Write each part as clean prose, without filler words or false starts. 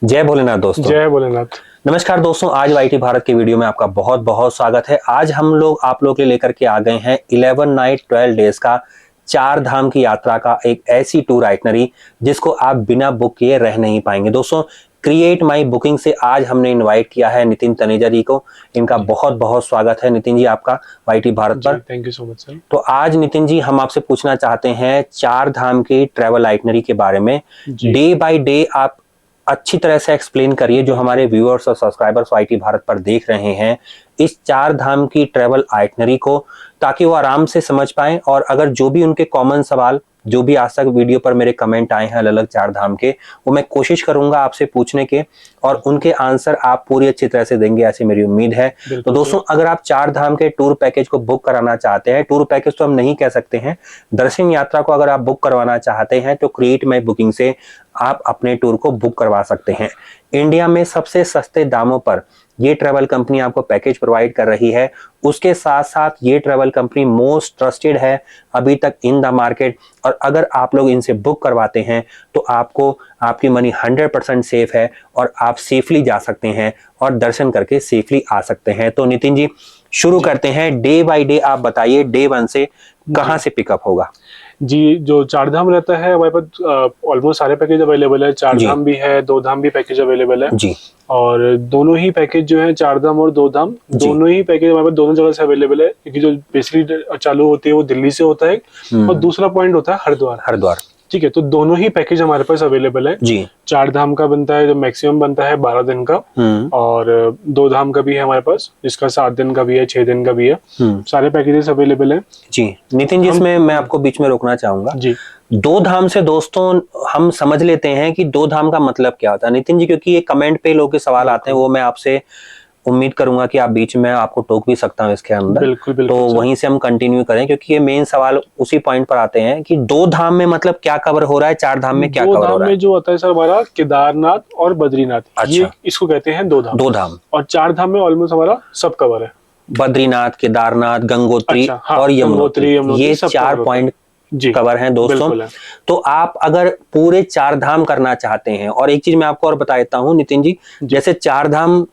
जय भोलेनाथ दोस्तों। जय भोलेनाथ। नमस्कार दोस्तों, आज वाईटी भारत के वीडियो में आपका बहुत बहुत स्वागत है। आज हम लोग आप लोग के लिए लेकर के आ गए हैं 11 नाइट 12 डेज का 4 धाम की यात्रा का एक ऐसी टूर आइटनरी जिसको आप बिना बुक किए रह नहीं पाएंगे। दोस्तों, क्रिएट माई बुकिंग से आज हमने इनवाइट किया है नितिन तनेजा जी को। इनका बहुत बहुत स्वागत है नितिन जी आपका वाईटी भारत पर। Thank you so much sir. तो आज नितिन जी हम आपसे पूछना चाहते हैं 4 धाम की ट्रैवल आइटनरी के बारे में। डे बाय डे आप अच्छी तरह से एक्सप्लेन करिए जो हमारे व्यूअर्स और सब्सक्राइबर्स वाईटी भारत पर देख रहे हैं इस 4 धाम की ट्रैवल आइटनरी को, ताकि वो आराम से समझ पाएं। और अगर जो भी उनके कॉमन सवाल जो भी आज तक वीडियो पर मेरे कमेंट आए हैं अलग अलग 4 धाम के, वो मैं कोशिश करूंगा आपसे पूछने के और उनके आंसर आप पूरी अच्छी तरह से देंगे, ऐसी मेरी उम्मीद है। तो दोस्तों, अगर आप 4 धाम के टूर पैकेज को बुक कराना चाहते हैं, टूर पैकेज तो हम नहीं कह सकते हैं, दर्शन यात्रा को अगर आप बुक करवाना चाहते हैं तो क्रिएट माई बुकिंग से आप अपने टूर को बुक करवा सकते हैं। इंडिया में सबसे सस्ते दामों पर ये ट्रैवल कंपनी आपको पैकेज प्रोवाइड कर रही है। उसके साथ साथ ये ट्रैवल कंपनी मोस्ट ट्रस्टेड है अभी तक इन द मार्केट। और अगर आप लोग इनसे बुक करवाते हैं तो आपको आपकी मनी 100% सेफ है और आप सेफली जा सकते हैं और दर्शन करके सेफली आ सकते हैं। तो नितिन जी शुरू करते हैं। डे बाय डे आप बताइए, डे 1 से कहां से पिकअप होगा? जी, जो 4 धाम रहता है हमारे पास ऑलमोस्ट सारे पैकेज अवेलेबल है। 4 धाम भी है, 2 धाम भी पैकेज अवेलेबल है जी। और दोनों ही पैकेज जो है 4 धाम और 2 धाम दोनों ही पैकेज हमारे पास दोनों जगह से अवेलेबल है। क्योंकि जो बेसिकली चालू होती है वो दिल्ली से होता है और दूसरा पॉइंट होता है हरिद्वार। ठीक है, तो दोनों ही पैकेज हमारे पास अवेलेबल है जी। 4 धाम का बनता है जो मैक्सिमम बनता है 12 दिन का, और 2 धाम का भी है हमारे पास जिसका 7 दिन का भी है, 6 दिन का भी है। सारे पैकेजेस अवेलेबल है जी। नितिन जी, इसमें मैं आपको बीच में रोकना चाहूंगा जी। 2 धाम से दोस्तों हम समझ लेते हैं कि 2 धाम का मतलब क्या होता है नितिन जी, क्योंकि ये कमेंट पे लोगों के सवाल आते हैं, वो मैं आपसे उम्मीद करूंगा कि आप बीच में आपको टोक भी सकता हूं इसके अंदर। बिल्कुल तो वहीं से हम कंटिन्यू करें, क्योंकि ये मेन सवाल उसी पॉइंट पर आते हैं कि 2 धाम में मतलब क्या कवर हो रहा है, 4 धाम में क्या कवर हो रहा है? 2 धाम में जो होता है सर हमारा केदारनाथ और बद्रीनाथ, ये इसको कहते हैं 2 धाम। 2 धाम और 4 धाम में ऑलमोस्ट हमारा सब कवर है। बद्रीनाथ, केदारनाथ, गंगोत्री और यमुनोत्री, ये 4 पॉइंट कवर हैं दोस्तों। तो आप अगर पूरे 4 धाम करना चाहते हैं, और एक चीज मैं आपको और बता देता हूं नितिन जी, जैसे 4 धाम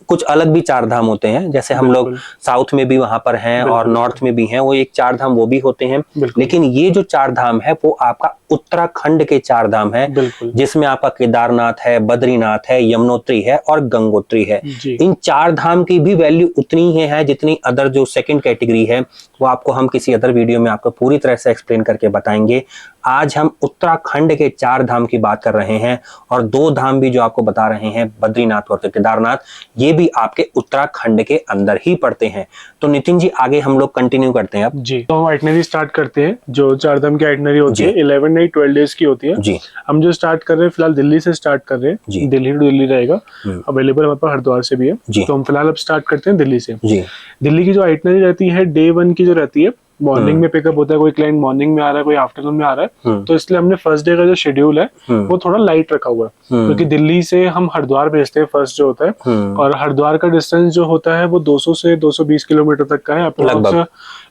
कुछ अलग भी 4 धाम होते हैं, जैसे हम लोग साउथ में भी वहां पर हैं और नॉर्थ में भी हैं, वो एक 4 धाम वो भी होते हैं। लेकिन ये जो 4 धाम है वो आपका उत्तराखंड के 4 धाम है, जिसमें आपका केदारनाथ है, बद्रीनाथ है, यमुनोत्री है और गंगोत्री है। इन 4 धाम की भी वैल्यू उतनी ही है जितनी अदर जो सेकंड कैटेगरी है, वो आपको हम किसी अदर वीडियो में आपको पूरी तरह से एक्सप्लेन करके बताएंगे। आज हम उत्तराखंड के 4 धाम की बात कर रहे हैं और 2 धाम भी जो आपको बता रहे हैं, बद्रीनाथ और केदारनाथ, ये भी आपके उत्तराखंड के अंदर ही पड़ते हैं। तो नितिन जी आगे हम लोग कंटिन्यू करते हैं अब जी। तो हम आइटनरी स्टार्ट करते हैं। जो 4 धाम की आइटनरी होती है 11 नाइट 12 डेज की होती है जी। हम जो स्टार्ट कर रहे हैं फिलहाल दिल्ली से स्टार्ट कर रहे हैं। दिल्ली टू दिल्ली रहेगा, अवेलेबल हमारे पास हरिद्वार से भी है। तो हम फिलहाल अब स्टार्ट करते हैं दिल्ली से जी। दिल्ली की जो आइटनरी रहती है डे 1 की जो रहती है, मॉर्निंग में पिकअप होता है। कोई क्लाइंट मॉर्निंग में आ रहा है, कोई आफ्टरनून में आ रहा है, तो इसलिए हमने फर्स्ट डे का जो शेड्यूल है वो थोड़ा लाइट रखा हुआ है। क्योंकि दिल्ली से हम हरिद्वार भेजते हैं फर्स्ट जो होता है, और हरिद्वार का डिस्टेंस जो होता है वो 200 से 220 किलोमीटर तक का है। लगभग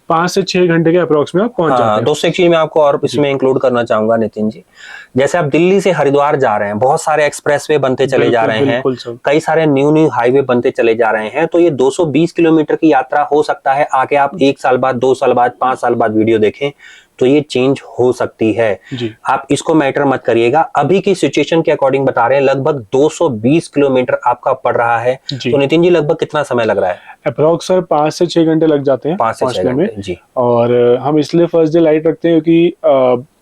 5 से 6 घंटे के अप्रोक्स में आप पहुंच जाते हैं। दोस्तों एक चीज मैं आपको और इसमें इंक्लूड करना चाहूंगा नितिन जी, जैसे आप दिल्ली से हरिद्वार जा रहे हैं, बहुत सारे एक्सप्रेसवे बनते चले जा रहे हैं, कई सारे न्यू हाईवे बनते चले जा रहे हैं। तो ये 220 किलोमीटर की यात्रा हो सकता है आगे आप 1 साल बाद, 2 साल बाद, 5 साल बाद वीडियो देखें तो ये चेंज हो सकती है। आप इसको मैटर मत करिएगा, अभी की सिचुएशन के अकॉर्डिंग बता रहे हैं लगभग 220 किलोमीटर आपका पड़ रहा है। तो नितिन जी लगभग कितना समय लग रहा है? अप्रोक्स सर 5 से 6 घंटे लग जाते हैं 5 से 6 घंटे जी। और हम इसलिए फर्स्ट डे लाइट रखते हैं क्योंकि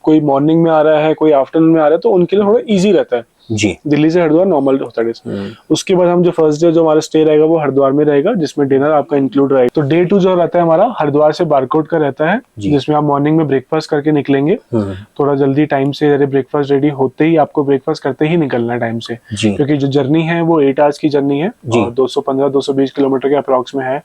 कोई मॉर्निंग में आ रहा है, कोई आफ्टरनून में आ रहा है, तो उनके लिए थोड़ा इजी रहता है जी। दिल्ली से हरिद्वार नॉर्मल होता है। उसके बाद हम जो फर्स्ट डे जो हमारा स्टे रहेगा वो हरिद्वार में रहेगा, जिसमें डिनर आपका इंक्लूड रहेगा। तो डे 2 जो रहता है हमारा हरिद्वार से बारकोट का रहता है, जिसमें आप मॉर्निंग में ब्रेकफास्ट करके निकलेंगे। थोड़ा जल्दी टाइम से, ब्रेकफास्ट रेडी होते ही आपको ब्रेकफास्ट करते ही निकलना है टाइम से, क्योंकि जो जर्नी है वो 8 आवर्स की जर्नी है और 215-220 किलोमीटर के अप्रोक्स में है।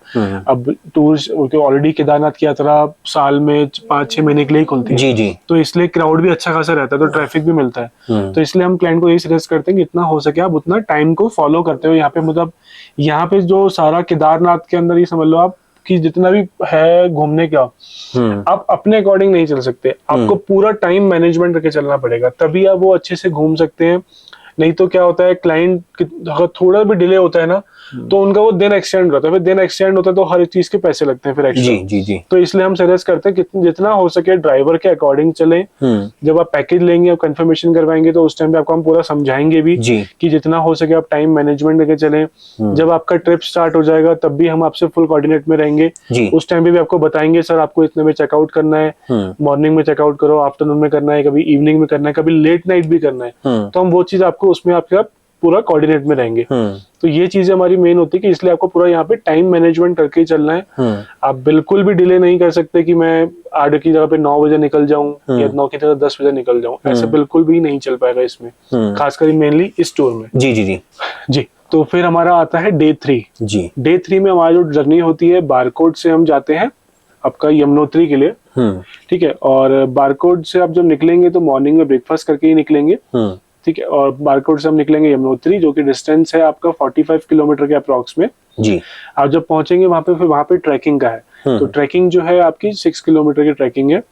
अब टूर ऑलरेडी केदारनाथ की यात्रा साल में 5-6 महीने के लिए खुलती है जी। तो इसलिए क्राउड भी अच्छा खासा रहता है, तो ट्रैफिक भी मिलता है। तो इसलिए हम क्लाइंट को यही सजेस्ट करते हैं कि इतना हो सके आप उतना टाइम को फॉलो करते हो। यहाँ पे मतलब यहाँ पे जो सारा केदारनाथ के अंदर ये समझ लो आप कि जितना भी है घूमने का, आप अपने अकॉर्डिंग नहीं चल सकते। आपको पूरा टाइम मैनेजमेंट करके चलना पड़ेगा, तभी आप वो अच्छे से घूम सकते हैं। नहीं तो क्या होता है, क्लाइंट अगर थोड़ा भी डिले होता है ना तो उनका वो दिन एक्सटेंड होता है, फिर दिन एक्सटेंड होता है तो हर चीज के पैसे लगते हैं फिर एक्स्ट्रा। जी जी जी। तो इसलिए हम सजेस्ट करते हैं कि जितना हो सके ड्राइवर के अकॉर्डिंग चले। जब आप पैकेज लेंगे, आप कंफर्मेशन करवाएंगे तो उस टाइम पे आपको हम पूरा समझाएंगे भी कि जितना हो सके आप टाइम मैनेजमेंट लेके चले। जब आपका ट्रिप स्टार्ट हो जाएगा तब भी हम आपसे फुल कोऑर्डिनेट में रहेंगे, उस टाइम पे भी आपको बताएंगे सर आपको इतने में चेकआउट करना है, मॉर्निंग में चेकआउट करो, आफ्टरनून में करना है, कभी इवनिंग में करना है, कभी लेट नाइट भी करना है। तो हम वो चीज आपको उसमें आपके साथ पूरा कोऑर्डिनेट में रहेंगे। तो ये चीजें हमारी मेन होती है कि इसलिए आपको पूरा यहाँ पे टाइम मैनेजमेंट करके ही चलना है। आप बिल्कुल भी डिले नहीं कर सकते कि मैं 8 की जगह पे 9 बजे निकल जाऊं या 9 की जगह 10 बजे निकल जाऊं, ऐसे बिल्कुल भी नहीं चल पाएगा इसमें, खासकर मेनली इस टूर में। जी जी जी जी। तो फिर हमारा आता है डे 3 जी। डे 3 में हमारी जो जर्नी होती है, बारकोड से हम जाते हैं आपका यमुनोत्री के लिए, ठीक है। और बारकोड से आप जब निकलेंगे तो मॉर्निंग में ब्रेकफास्ट करके ही निकलेंगे, ठीक है। और बारकोड से हम निकलेंगे यमुनोत्री, जो कि डिस्टेंस है आपका 45 किलोमीटर के अप्रॉक्स में जी। आप जब पहुंचेंगे वहां पे, फिर वहां पे ट्रैकिंग का है, तो ट्रैकिंग जो है आपकी 6 किलोमीटर की ट्रैकिंग है,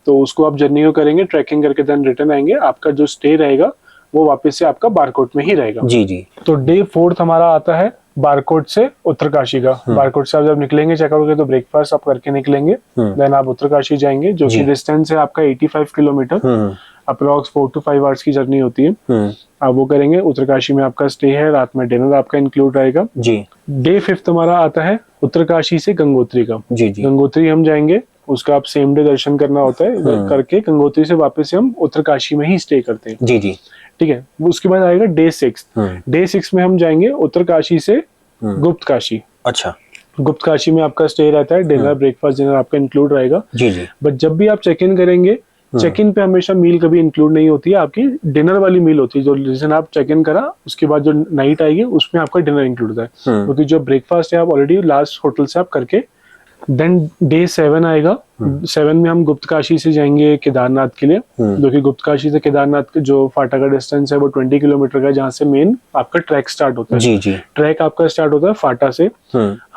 तो उसको आप जर्नी को करेंगे, ट्रैकिंग करके देन रिटर्न आएंगे। आपका जो स्टे रहेगा वो वापस से आपका बारकोड में ही रहेगा जी जी। तो डे 4 हमारा आता है बारकोड से उत्तरकाशी का। बारकोड से आप जब निकलेंगे चेकआउट करके तो ब्रेकफास्ट आप करके निकलेंगे, देन आप उत्तरकाशी जाएंगे, जो कि डिस्टेंस है आपका 85 किलोमीटर, अप्रोक्स 4 to 5 आवर्स की जर्नी होती है। आप वो करेंगे। उत्तरकाशी में आपका स्टे है, रात में डिनर आपका इंक्लूड रहेगा जी। डे 5 हमारा आता है उत्तरकाशी से गंगोत्री का जी जी। गंगोत्री हम जाएंगे, उसका आप सेम डे दर्शन करना होता है, करके गंगोत्री से वापस से हम उत्तरकाशी में ही स्टे करते हैं जी जी, ठीक है। उसके बाद आएगा डे 6। डे 6 में हम जाएंगे उत्तरकाशी से गुप्तकाशी। अच्छा। गुप्तकाशी में आपका स्टे रहता है, डिनर ब्रेकफास्ट डिनर आपका इंक्लूड रहेगा जी जी। बट जब भी आप चेक इन करेंगे, चेक इन पे हमेशा मील कभी इंक्लूड नहीं होती है, आपकी डिनर वाली मील होती है। जो जिस दिन आप चेक इन करा उसके बाद जो नाइट आएगी उसमें आपका डिनर इंक्लूड होता है, क्योंकि जो ब्रेकफास्ट है आप ऑलरेडी लास्ट होटल से आप करके। देन डे 7 आएगा। 7 में हम गुप्तकाशी से जाएंगे केदारनाथ के लिए, जो कि गुप्तकाशी से केदारनाथ के जो फाटा का डिस्टेंस है वो 20 किलोमीटर का, जहाँ से मेन आपका ट्रैक स्टार्ट होता है जी जी। ट्रैक आपका स्टार्ट होता है फाटा से।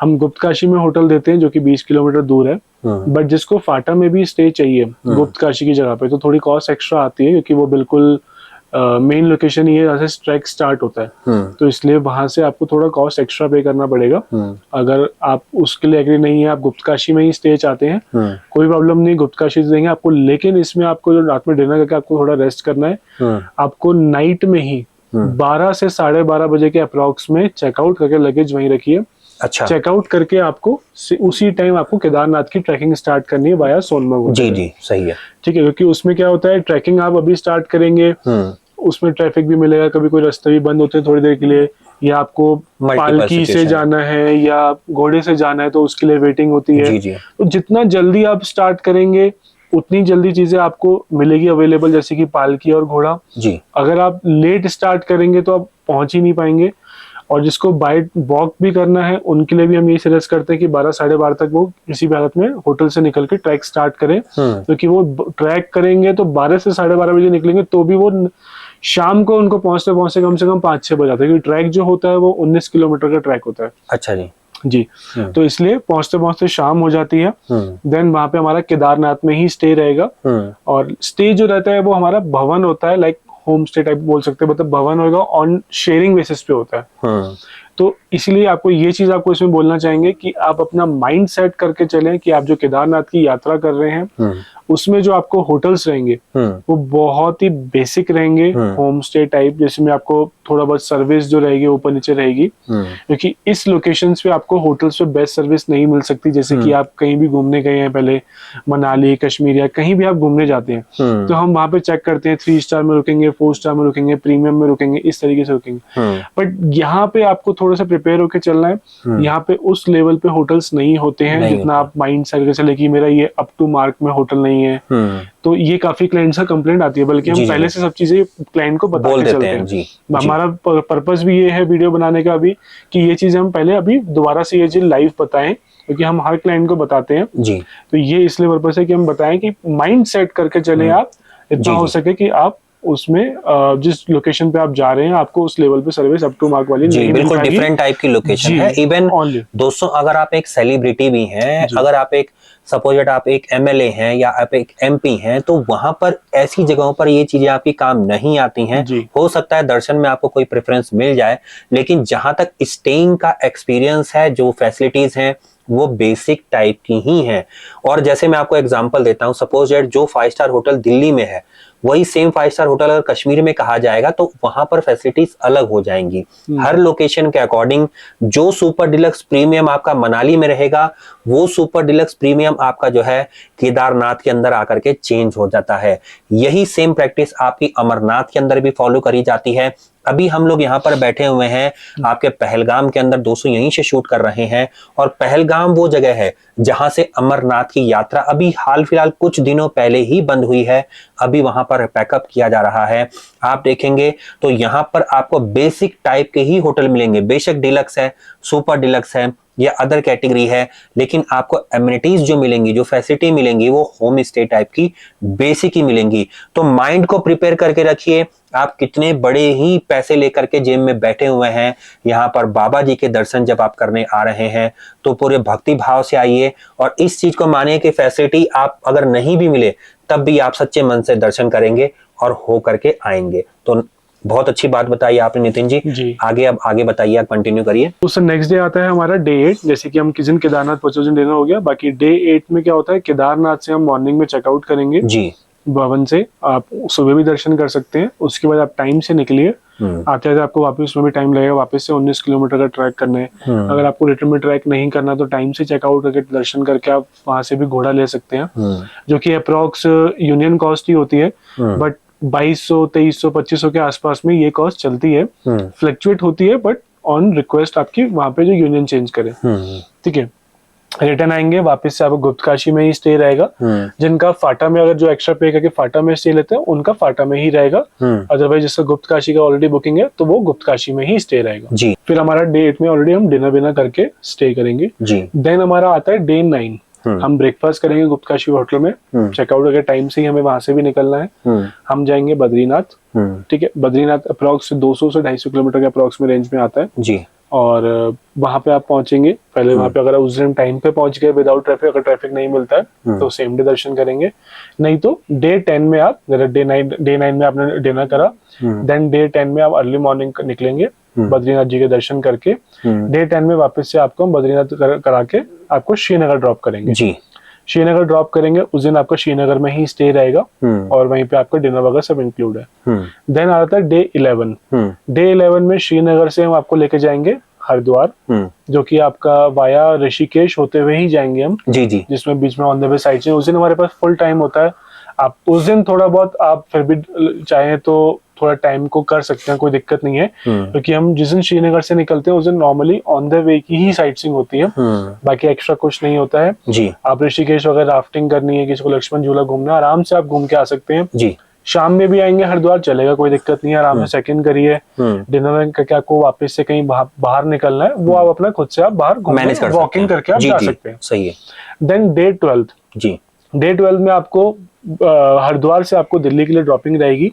हम गुप्तकाशी में होटल देते हैं जो कि 20 किलोमीटर दूर है, बट जिसको फाटा में भी स्टे चाहिए गुप्तकाशी की जगह पे तो थोड़ी कॉस्ट एक्स्ट्रा आती है, क्योंकि वो बिल्कुल मेन लोकेशन ही है जहाँ से ट्रैक स्टार्ट होता है, तो इसलिए वहां से आपको थोड़ा कॉस्ट एक्स्ट्रा पे करना पड़ेगा। अगर आप उसके लिए एग्री नहीं है, आप गुप्तकाशी में ही स्टे चाहते हैं, कोई प्रॉब्लम नहीं, गुप्तकाशी से देंगे आपको। लेकिन इसमें आपको जो रात में डिनर करके आपको थोड़ा रेस्ट करना है, आपको नाइट में ही 12 से 12:30 बजे के अप्रॉक्स में चेकआउट करके लगेज वहीं रखिए। अच्छा। चेकआउट करके आपको उसी टाइम आपको केदारनाथ की ट्रैकिंग स्टार्ट करनी है वाया सोनमर्ग जी जी, सही है, ठीक है। क्योंकि उसमें क्या होता है, ट्रैकिंग आप अभी स्टार्ट करेंगे, उसमें ट्रैफिक भी मिलेगा, कभी कोई रास्ते भी बंद होते हैं थोड़ी देर के लिए, या आपको पालकी से जाना है या घोड़े से जाना है तो उसके लिए वेटिंग होती है जी जी। तो जितना जल्दी आप स्टार्ट करेंगे उतनी जल्दी चीजें आपको मिलेगी अवेलेबल, जैसे कि पालकी और घोड़ा जी। अगर आप लेट स्टार्ट करेंगे तो आप पहुंच ही नहीं पाएंगे। और जिसको बाय वॉक भी करना है उनके लिए भी हम ये सजेस्ट करते हैं कि 12 साढ़े 12 तक वो किसी भी हालत में होटल से निकल के ट्रैक स्टार्ट करें, क्योंकि वो ट्रैक करेंगे तो 12 से 12:30 बजे निकलेंगे तो भी वो शाम को उनको पहुंचते पहुंचते कम से कम 5-6 बज जाता है, क्योंकि ट्रैक जो होता है वो 19 किलोमीटर का ट्रैक होता है। अच्छा जी जी। तो इसलिए पहुंचते पहुंचते शाम हो जाती है। देन वहां पे हमारा केदारनाथ में ही स्टे रहेगा, और स्टे जो रहता है वो हमारा भवन होता है, लाइक होम स्टे टाइप बोल सकते हैं, मतलब भवन होगा, ऑन शेयरिंग बेसिस पे होता है। तो इसलिए आपको ये चीज आपको इसमें बोलना चाहेंगे कि आप अपना माइंड सेट करके चलें कि आप जो केदारनाथ की यात्रा कर रहे हैं उसमें जो आपको होटल्स रहेंगे वो बहुत ही बेसिक रहेंगे, होम स्टे टाइप, जिसमें आपको थोड़ा बहुत सर्विस जो रहेगी ऊपर नीचे रहेगी, क्योंकि इस लोकेशंस पे आपको होटल्स पे बेस्ट सर्विस नहीं मिल सकती। जैसे कि आप कहीं भी घूमने गए हैं पहले, मनाली, कश्मीर या कहीं भी आप घूमने जाते हैं, तो हम वहां पे चेक करते हैं 3 स्टार में रुकेंगे, 4 स्टार में रुकेंगे, प्रीमियम में रुकेंगे, इस तरीके से रुकेंगे। बट यहाँ पे आपको थोड़ा सा प्रिपेयर होकर चलना है। यहाँ पे उस लेवल पे होटल्स नहीं होते हैं जितना आप माइंड सेट करके चले कि मेरा ये अप टू मार्क में होटल नहीं है। तो ये काफी क्लाइंट्स का कंप्लेंट आती है, बल्कि हम पहले से सब चीजें क्लाइंट को बता के चलते हैं। हमारा पर्पस भी ये है वीडियो बनाने का भी, कि ये चीजें हम पहले अभी दोबारा से ये चीज लाइव बताएं, क्योंकि हम हर क्लाइंट को बताते हैं जी। तो ये इसलिए पर्पस है कि हम बताएं कि माइंड सेट करके चले आप, इतना हो सके कि आप उसमें जिस लोकेशन पे आप जा रहे हैं आपको उस लेवल पे सर्विस अप टू मार्क वाली नहीं मिल पाएगी। बिल्कुल डिफरेंट टाइप की लोकेशन है। इवन दोस्तों अगर आप एक सेलिब्रिटी भी हैं, अगर आप एक सपोज आप एक एमएलए हैं या आप एक एमपी हैं, तो वहां पर ऐसी जगहों पर ये चीजें आपकी काम नहीं आती हैं। हो सकता है दर्शन में आपको कोई प्रेफरेंस मिल जाए, लेकिन जहां तक स्टेइंग का एक्सपीरियंस है, जो फैसिलिटीज हैं वो बेसिक टाइप की ही हैं। और जैसे मैं आपको एग्जांपल देता हूं, सपोज दैट जो 5 स्टार होटल दिल्ली में है, वही सेम 5 स्टार होटल अगर कश्मीर में कहा जाएगा तो वहां पर फैसिलिटीज अलग हो जाएंगी। हर लोकेशन के अकॉर्डिंग जो सुपर डिलक्स प्रीमियम आपका मनाली में रहेगा, वो सुपर डिलक्स प्रीमियम आपका जो है केदारनाथ के अंदर आकर के चेंज हो जाता है। यही सेम प्रैक्टिस आपकी अमरनाथ के अंदर भी फॉलो करी जाती है। अभी हम लोग यहाँ पर बैठे हुए हैं आपके पहलगाम के अंदर, दोस्तों यहीं से शूट कर रहे हैं। और पहलगाम वो जगह है जहां से अमरनाथ की यात्रा अभी हाल फिलहाल कुछ दिनों पहले ही बंद हुई है। अभी वहां पर पैकअप किया जा रहा है। आप देखेंगे तो यहाँ पर आपको बेसिक टाइप के ही होटल मिलेंगे। बेशक डिलक्स है, सुपर डिलक्स है या अदर कैटेगरी है, लेकिन आपको एमिनिटीज जो मिलेंगी, जो फैसिलिटी मिलेंगी, वो होम स्टे टाइप की बेसिक ही मिलेंगी। तो माइंड को प्रिपेयर करके रखिए। आप कितने बड़े ही पैसे लेकर के जेब में बैठे हुए हैं, यहाँ पर बाबा जी के दर्शन जब आप करने आ रहे हैं तो पूरे भक्ति भाव से आइए और इस चीज को मानिए कि फैसिलिटी आप अगर नहीं भी मिले तब भी आप सच्चे मन से दर्शन करेंगे और हो करके आएंगे। तो बहुत अच्छी बात बताई आपने नितिन जी। आगे अब आगे बताइए, आप कंटिन्यू करिए। उससे नेक्स्ट डे आता है हमारा डे 8। जैसे कि हम किस दिन केदारनाथ पहुंचे उस दिन डिनर हो गया। बाकी डे 8 में क्या होता है, केदारनाथ से हम मॉर्निंग में चेकआउट करेंगे जी। भवन से आप सुबह भी दर्शन कर सकते हैं। उसके बाद आप टाइम से निकलिए, आते आते आपको वापस उसमें भी टाइम लगेगा। वापस से 19 किलोमीटर का ट्रैक करना है। अगर आपको रिटर्न में ट्रैक नहीं करना तो टाइम से चेकआउट करके दर्शन करके आप वहां से भी घोड़ा ले सकते हैं, जो कि अप्रॉक्स यूनियन कॉस्ट ही होती है। बट 2200, 2300, 2500 के आसपास में ये कॉस्ट चलती है। फ्लक्चुएट होती है बट ऑन रिक्वेस्ट आपकी वहां पे जो यूनियन चेंज करे। ठीक है, रिटर्न आएंगे वापस से आपको गुप्तकाशी में ही स्टे रहेगा। जिनका फाटा में अगर जो एक्स्ट्रा पे करके फाटा में स्टे लेते हैं उनका फाटा में ही रहेगा। अदरवाइज जिसका गुप्तकाशी का ऑलरेडी बुकिंग है तो वो गुप्तकाशी में ही स्टे रहेगा जी। फिर हमारा डे 8 में ऑलरेडी हम डिनर विनर करके स्टे करेंगे जी। देन हमारा आता है डे 9। हम ब्रेकफास्ट करेंगे गुप्तकाशी होटल में। चेकआउट करके टाइम से ही हमें वहां से भी निकलना है। हम जाएंगे बद्रीनाथ। ठीक है, बद्रीनाथ अप्रॉक्स 200 से 250 किलोमीटर के अप्रॉक्स में रेंज में आता है जी। और वहां पे आप पहुंचेंगे। पहले वहां पे अगर उस दिन टाइम पे पहुंच गए विदाउट ट्रैफिक, अगर ट्रैफिक नहीं मिलता है तो सेम डे दर्शन करेंगे। नहीं तो डे 10 में आप, डे 9 में आपने डिनर करा, देन डे 10 में आप अर्ली मॉर्निंग निकलेंगे बद्रीनाथ जी के दर्शन करके। डे 10 में वापस से आपको हम बद्रीनाथ करा के आपको श्रीनगर ड्रॉप करेंगे जी। श्रीनगर ड्रॉप करेंगे, उस दिन आपका श्रीनगर में ही स्टे रहेगा और वहीं पे आपका डिनर वगैरह सब इंक्लूड है। देन आता है डे 11। डे 11 में श्रीनगर से हम आपको लेके जाएंगे हरिद्वार, जो कि आपका वाया ऋषिकेश होते हुए ही जाएंगे हम जी जी। जिसमें बीच में ऑन द वे साइड से उस दिन हमारे पास फुल टाइम होता है। आप उस दिन थोड़ा बहुत आप फिर भी चाहें तो थोड़ा टाइम को कर सकते हैं, कोई दिक्कत नहीं है। क्योंकि हम जिस दिन श्रीनगर से निकलते हैं उस दिन नॉर्मली ऑन द वे की ही साइट सीइंग होती है, बाकी एक्स्ट्रा कुछ नहीं होता है जी। आप ऋषिकेश वगैरह राफ्टिंग करनी है, किसी को लक्ष्मण झूला घूमना, आराम से आप घूम के आ सकते हैं जी। शाम में भी आएंगे हरिद्वार चलेगा, कोई दिक्कत नहीं है। आराम से चेक इन करिए, डिनर में करके आपको वापस से कहीं बाहर निकलना है वो आप अपना खुद से आप बाहर वॉकिंग करके आप जा सकते हैं। सही है। देन डे 12 जी। डे 12 में आपको हरिद्वार से आपको दिल्ली के लिए ड्रॉपिंग रहेगी।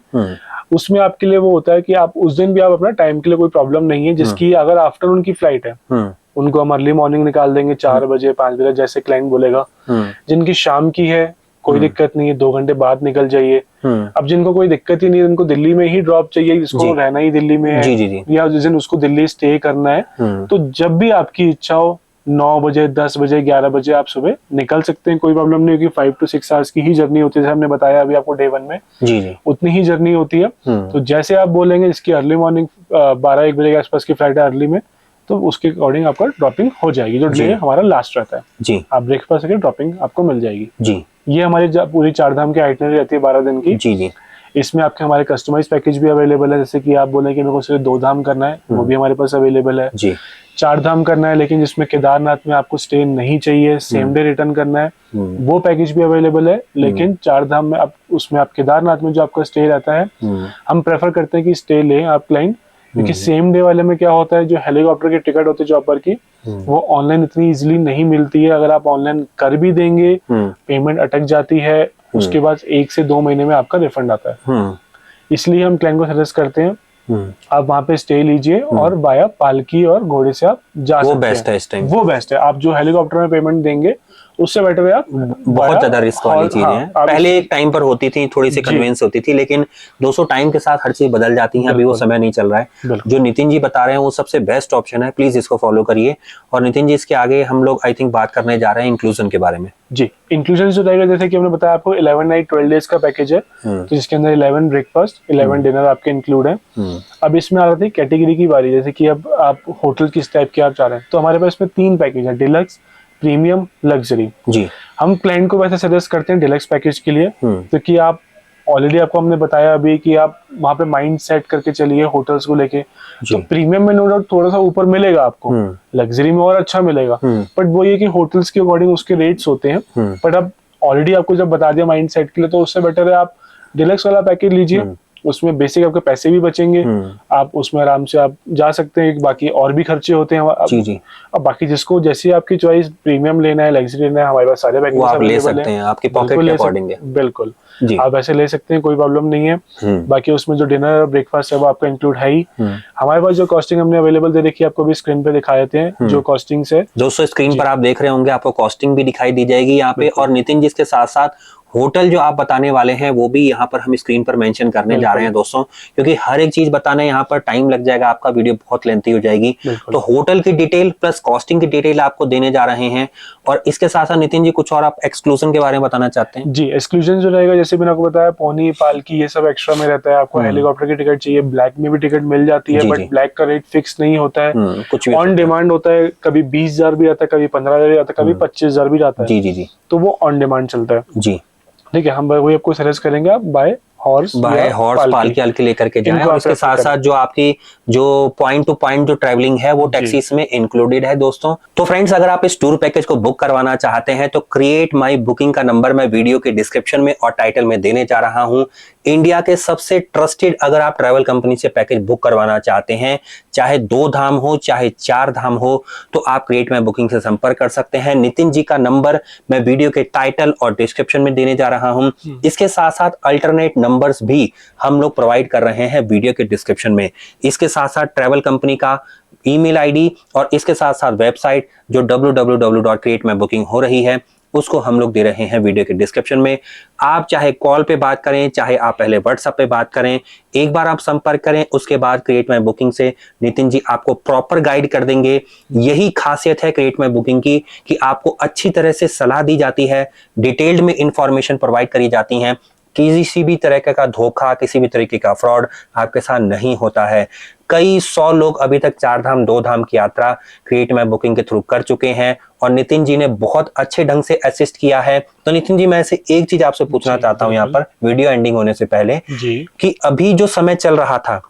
उसमें आपके लिए वो होता है कि आप उस दिन भी आप अपना टाइम के लिए कोई प्रॉब्लम नहीं है। जिसकी अगर आफ्टरनून की फ्लाइट है उनको हम अर्ली मॉर्निंग निकाल देंगे 4 बजे 5 बजे जैसे क्लाइंट बोलेगा। जिनकी शाम की है कोई दिक्कत नहीं है, 2 घंटे बाद निकल जाइए। अब जिनको कोई दिक्कत ही नहीं है, उनको दिल्ली में ही ड्रॉप चाहिए, जिसको रहना ही दिल्ली में है जी। या जिस दिन उसको दिल्ली स्टे करना है, तो जब भी आपकी इच्छा हो 9 बजे 10 बजे 11 बजे आप सुबह निकल सकते हैं, कोई प्रॉब्लम नहीं होगी। 5 to 6 आवर्स की ही जर्नी होती है, जैसे हमने बताया अभी आपको डे 1 में जी। उतनी ही जर्नी होती है। तो जैसे आप बोलेंगे इसकी अर्ली मॉर्निंग 12-1 बजे के आसपास की फ्लाइट है अर्ली में, तो उसके अकॉर्डिंग आपका ड्रॉपिंग हो जाएगी। जो डे हमारा लास्ट रहता है जी, आप ब्रेकफास्ट करके ड्रॉपिंग आपको मिल जाएगी जी। ये हमारी पूरी 4 धाम की आइटनरी रहती है 12 दिन की जी जी। इसमें आपके हमारे कस्टमाइज पैकेज भी अवेलेबल है। जैसे कि आप बोले कि मेरे को सिर्फ 2 धाम करना है, वो भी हमारे पास अवेलेबल है जी। 4 धाम करना है लेकिन जिसमें केदारनाथ में आपको स्टे नहीं चाहिए, सेम डे रिटर्न करना है, वो पैकेज भी अवेलेबल है। लेकिन 4 धाम में आप उसमें आप केदारनाथ में जो आपका स्टे रहता है, हम प्रेफर करते हैं कि स्टे लें आप क्लाइंट, क्योंकि सेम डे वाले में क्या होता है, जो हेलीकॉप्टर की टिकट होती है चॉपर की, वो ऑनलाइन इतनी इजीली नहीं मिलती है। अगर आप ऑनलाइन कर भी देंगे पेमेंट अटक जाती है, उसके बाद 1 से 2 महीने में आपका रिफंड आता है। इसलिए हम क्लाइंट को सजेस्ट करते हैं आप वहाँ पे स्टे लीजिए और बाया पालकी और घोड़े से आप जा सकते हैं। वो बेस्ट है इस टाइम, वो बेस्ट है। आप जो हेलीकॉप्टर में पेमेंट देंगे उससे बेटर है आप बहुत ज्यादा रिस्क वाली चीजें हैं। पहले एक टाइम पर होती थी, थोड़ी सी कन्वेंस होती थी, लेकिन दोस्तों टाइम के साथ हर चीज बदल जाती है। अभी वो समय नहीं चल रहा है। जो नितिन जी बता रहे हैं वो सबसे बेस्ट ऑप्शन है, प्लीज इसको फॉलो करिए। और नितिन जी इसके आगे हम लोग आई थिंक बात करने जा रहे हैं इंक्लूजन के बारे में। जी, इंक्लूजन जो रहेगा जैसे कि हमने बताया आपको 11 नाइट 12 डेज का पैकेज है, तो जिसके अंदर 11 ब्रेकफास्ट 11 डिनर आपके इंक्लूड है। अब इसमें आ रही थी कैटेगरी की बारी, जैसे कि अब आप होटल किस टाइप की आप चाह रहे हैं, तो हमारे पास इसमें 3 पैकेज है, डिलक्स, प्रीमियम, लग्जरी। जी, हम क्लाइंट को वैसे सजेस्ट करते हैं डिलक्स पैकेज के लिए, क्योंकि आप ऑलरेडी आपको हमने बताया अभी कि आप वहाँ पे माइंड सेट करके चलिए होटल्स को लेके, तो प्रीमियम में नो डाउट थोड़ा सा ऊपर मिलेगा आपको, लग्जरी में और अच्छा मिलेगा, बट वो ये कि होटल्स के अकॉर्डिंग उसके रेट्स होते हैं। बट अब ऑलरेडी आपको जब बता दिया माइंड सेट के लिए, तो उससे बेटर है आप डिलक्स वाला पैकेज लीजिए, उसमें बेसिक आपके पैसे भी बचेंगे, आप उसमें आराम से आप जा सकते हैं, बाकी और भी खर्चे होते हैं। जी जी। अब बाकी जिसको जैसी आपकी चॉइस, प्रीमियम लेना है, लग्जरी लेना है, हमारे पास सारे पैकेज आप ले सकते हैं, आपकी पॉकेट के अकॉर्डिंग है। बिल्कुल आप ऐसे ले सकते हैं, कोई प्रॉब्लम नहीं है। बाकी उसमें जो डिनर और ब्रेकफास्ट है वो आपका इंक्लूड है ही। हमारे पास जो कॉस्टिंग हमने अवेलेबल दे रखी है, आपको भी स्क्रीन पे दिखा देते हैं जो कॉस्टिंग्स है। दोस्तों स्क्रीन पर आप देख रहे होंगे, आपको कॉस्टिंग भी दिखाई दी जाएगी यहाँ पे, और नितिन जी के साथ साथ होटल जो आप बताने वाले हैं वो भी यहाँ पर हम स्क्रीन पर मेंशन करने जा रहे हैं दोस्तों, क्योंकि हर एक चीज बताने यहाँ पर टाइम लग जाएगा, आपका वीडियो बहुत लेंथी हो जाएगी। तो होटल की डिटेल प्लस कॉस्टिंग की डिटेल आपको देने जा रहे हैं। और इसके साथ साथ नितिन जी कुछ और आप एक्सक्लूजन के बारे में बताना चाहते हैं? जी, एक्सक्लूजन जो रहेगा जैसे मैंने आपको बताया, पोनी, पालकी, ये सब एक्स्ट्रा में रहता है। आपको हेलीकॉप्टर की टिकट चाहिए, ब्लैक में भी टिकट मिल जाती है, बट ब्लैक का रेट फिक्स नहीं होता है, कुछ भी ऑन डिमांड होता है। कभी 20,000 भी आता है, कभी 15,000 भी आता है, कभी 25,000 भी जाता है। जी जी जी, तो वो ऑन डिमांड चलता है। जी ठीक है, हम वही आपको सजेस्ट करेंगे, आप बाय हॉर्स पालकी लेकर के जाएं। और इसके साथ साथ जो आपकी जो पॉइंट टू पॉइंट जो ट्रैवलिंग है वो टैक्सीज में इंक्लूडेड है दोस्तों। तो फ्रेंड्स, अगर आप इस टूर पैकेज को बुक करवाना चाहते हैं तो क्रिएट माई बुकिंग का नंबर मैं वीडियो के डिस्क्रिप्शन में और टाइटल में देने जा रहा हूं। इंडिया के सबसे ट्रस्टेड अगर आप ट्रैवल कंपनी से पैकेज बुक करवाना चाहते हैं, चाहे 2 धाम हो चाहे 4 धाम हो, तो आप क्रिएट माई बुकिंग से संपर्क कर सकते हैं। नितिन जी का नंबर मैं वीडियो के टाइटल और डिस्क्रिप्शन में देने जा रहा हूं। इसके साथ साथ अल्टरनेट नंबर्स भी हम लोग प्रोवाइड कर रहे हैं वीडियो के डिस्क्रिप्शन में। इसके साथ साथ ट्रैवल कंपनी का ईमेल आईडी और इसके साथ साथ वेबसाइट जो www.createmybooking हो रही है, उसको हम लोग दे रहे हैं वीडियो के डिस्क्रिप्शन में। आप चाहे कॉल पे बात करें, चाहे आप पहले व्हाट्सएप पे बात करें, एक बार आप संपर्क करें, उसके बाद क्रिएट माई बुकिंग से नितिन जी आपको प्रॉपर गाइड कर देंगे। यही खासियत है क्रिएट माई बुकिंग की कि आपको अच्छी तरह से सलाह दी जाती है, डिटेल्ड में इंफॉर्मेशन प्रोवाइड करी जाती हैं, किसी भी तरह का धोखा, किसी भी तरीके का फ्रॉड आपके साथ नहीं होता है। कई 100 लोग अभी तक 4 धाम 2 धाम की यात्रा क्रिएट माई बुकिंग के थ्रू कर चुके हैं और नितिन जी ने बहुत अच्छे ढंग से असिस्ट किया है। तो नितिन जी, मैं से एक चीज आपसे पूछना चाहता हूं यहाँ पर वीडियो एंडिंग होने से पहले, कि अभी जो समय चल रहा था,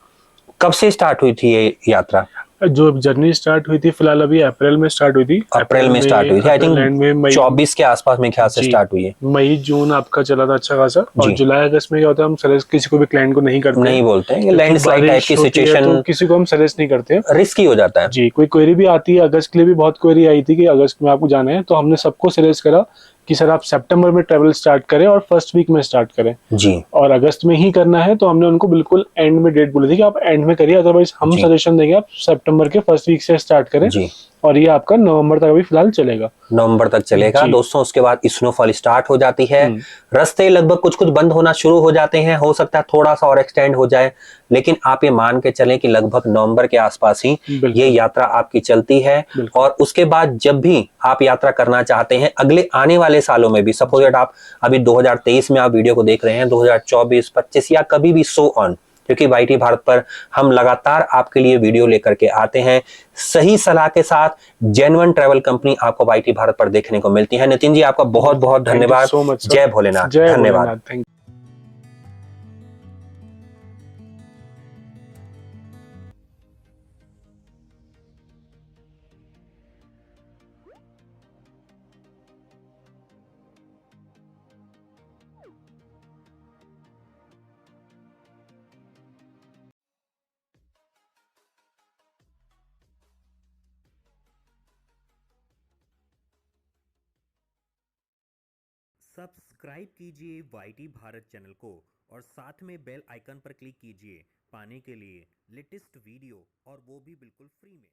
कब से स्टार्ट हुई थी ये यात्रा? जो जर्नी स्टार्ट हुई थी फिलहाल अभी अप्रैल में स्टार्ट हुई थी। अप्रैल में स्टार्ट हुई थी, आई थिंक 24 के आसपास में ख्याल से स्टार्ट हुई है। मई जून आपका चला था अच्छा खासा, और जुलाई अगस्त में क्या होता है, हम सजेस्ट किसी को भी क्लाइंट को नहीं करते, नहीं बोलते हैं, लैंडस्लाइड टाइप की सिचुएशन, तो किसी को हम सजेस्ट नहीं करते, रिस्की हो जाता है। जी, कोई क्वेरी भी आती है, अगस्त के लिए भी बहुत क्वेरी आई थी कि अगस्त में आपको जाना है, तो हमने सबको सजेस्ट करा कि सर आप सितंबर में ट्रैवल स्टार्ट करें और फर्स्ट वीक में स्टार्ट करें जी, और अगस्त में ही करना है। तो हमने उनको बिल्कुल एंड में डेट बोली थी कि आप एंड में करिए, अदरवाइज हम सजेशन देंगे आप सितंबर के फर्स्ट वीक से स्टार्ट करें जी। और ये आपका नवंबर तक अभी फिलहाल चलेगा, नवंबर तक चलेगा दोस्तों। उसके बाद स्नोफॉल स्टार्ट हो जाती है, रास्ते लगभग कुछ कुछ बंद होना शुरू हो जाते हैं, हो सकता है थोड़ा सा और एक्सटेंड हो जाए, लेकिन आप ये मान के चलें कि लगभग नवंबर के आसपास ही ये यात्रा आपकी चलती है। और उसके बाद जब भी आप यात्रा करना चाहते हैं अगले आने वाले सालों में भी, सपोज दैट आप अभी 2023 में आप वीडियो को देख रहे हैं, 2024, 25 या कभी भी सो ऑन, क्योंकि वाईटी भारत पर हम लगातार आपके लिए वीडियो लेकर के आते हैं, सही सलाह के साथ जेन्युइन ट्रैवल कंपनी आपको वाईटी भारत पर देखने को मिलती है। नितिन जी, आपका बहुत बहुत धन्यवाद। जय भोलेनाथ। धन्यवाद। सब्सक्राइब कीजिए YT भारत चैनल को और साथ में बेल आइकन पर क्लिक कीजिए पाने के लिए लेटेस्ट वीडियो, और वो भी बिल्कुल फ्री में।